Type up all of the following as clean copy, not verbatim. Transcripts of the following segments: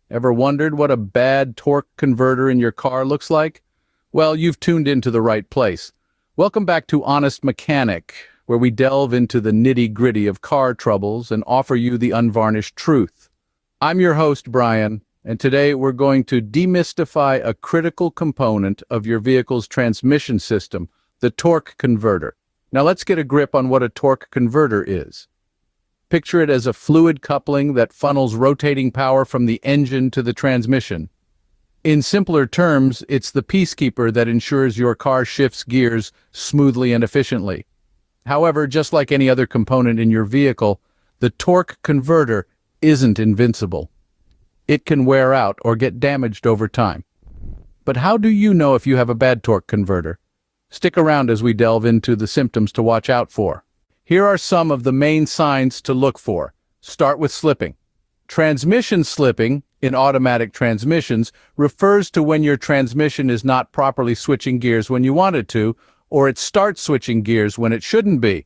Ever wondered what a bad torque converter in your car looks like? Well, you've tuned into the right place. Welcome back to Honest Mechanic, where we delve into the nitty-gritty of car troubles and offer you the unvarnished truth. I'm your host, Brian, and today we're going to demystify a critical component of your vehicle's transmission system, the torque converter. Now let's get a grip on what a torque converter is. Picture it as a fluid coupling that funnels rotating power from the engine to the transmission. In simpler terms, it's the peacekeeper that ensures your car shifts gears smoothly and efficiently. However, just like any other component in your vehicle, the torque converter isn't invincible. It can wear out or get damaged over time. But how do you know if you have a bad torque converter? Stick around as we delve into the symptoms to watch out for. Here are some of the main signs to look for. Start with slipping. Transmission slipping in automatic transmissions refers to when your transmission is not properly switching gears when you want it to, or it starts switching gears when it shouldn't be.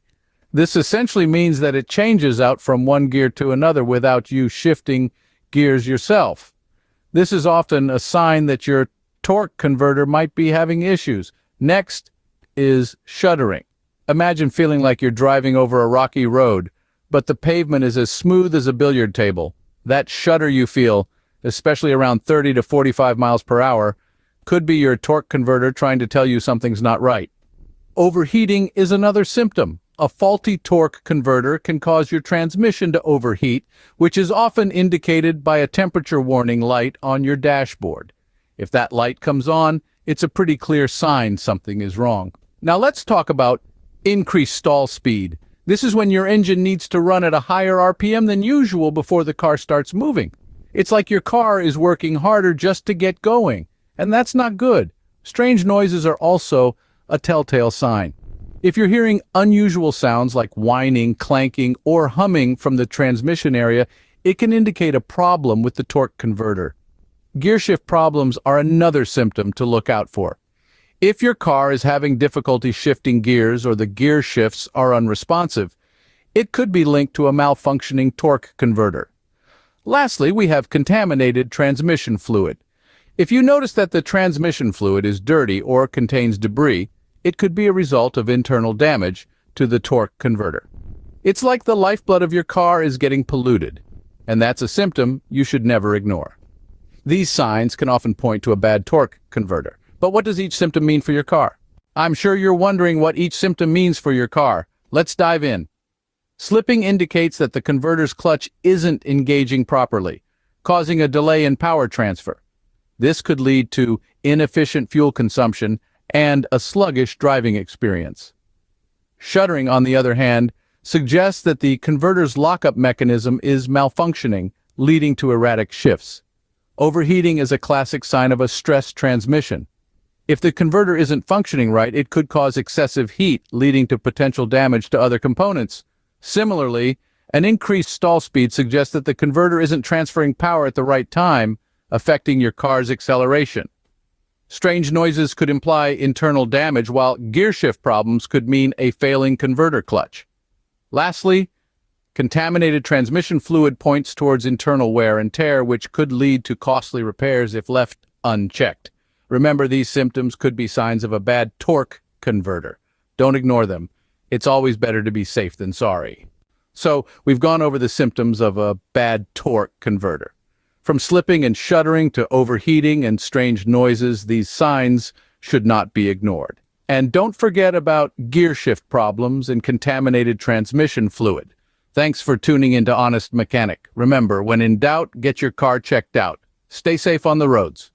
This essentially means that it changes out from one gear to another without you shifting gears yourself. This is often a sign that your torque converter might be having issues. Next is shuddering. Imagine feeling like you're driving over a rocky road, but the pavement is as smooth as a billiard table. That shudder you feel, especially around 30 to 45 miles per hour, could be your torque converter trying to tell you something's not right. Overheating is another symptom. A faulty torque converter can cause your transmission to overheat, which is often indicated by a temperature warning light on your dashboard. If that light comes on, it's a pretty clear sign something is wrong. Now let's talk about increased stall speed. This is when your engine needs to run at a higher RPM than usual before the car starts moving. It's like your car is working harder just to get going, and that's not good. Strange noises are also a telltale sign. If you're hearing unusual sounds like whining, clanking, or humming from the transmission area, it can indicate a problem with the torque converter. Gearshift problems are another symptom to look out for. If your car is having difficulty shifting gears or the gear shifts are unresponsive, it could be linked to a malfunctioning torque converter. Lastly, we have contaminated transmission fluid. If you notice that the transmission fluid is dirty or contains debris, it could be a result of internal damage to the torque converter. It's like the lifeblood of your car is getting polluted, and that's a symptom you should never ignore. These signs can often point to a bad torque converter. But what does each symptom mean for your car? I'm sure you're wondering what each symptom means for your car. Let's dive in. Slipping indicates that the converter's clutch isn't engaging properly, causing a delay in power transfer. This could lead to inefficient fuel consumption and a sluggish driving experience. Shuddering, on the other hand, suggests that the converter's lockup mechanism is malfunctioning, leading to erratic shifts. Overheating is a classic sign of a stressed transmission. If the converter isn't functioning right, it could cause excessive heat, leading to potential damage to other components. Similarly, an increased stall speed suggests that the converter isn't transferring power at the right time, affecting your car's acceleration. Strange noises could imply internal damage, while gearshift problems could mean a failing converter clutch. Lastly, contaminated transmission fluid points towards internal wear and tear, which could lead to costly repairs if left unchecked. Remember, these symptoms could be signs of a bad torque converter. Don't ignore them. It's always better to be safe than sorry. So, we've gone over the symptoms of a bad torque converter. From slipping and shuddering to overheating and strange noises, these signs should not be ignored. And don't forget about gear shift problems and contaminated transmission fluid. Thanks for tuning into Honest Mechanic. Remember, when in doubt, get your car checked out. Stay safe on the roads.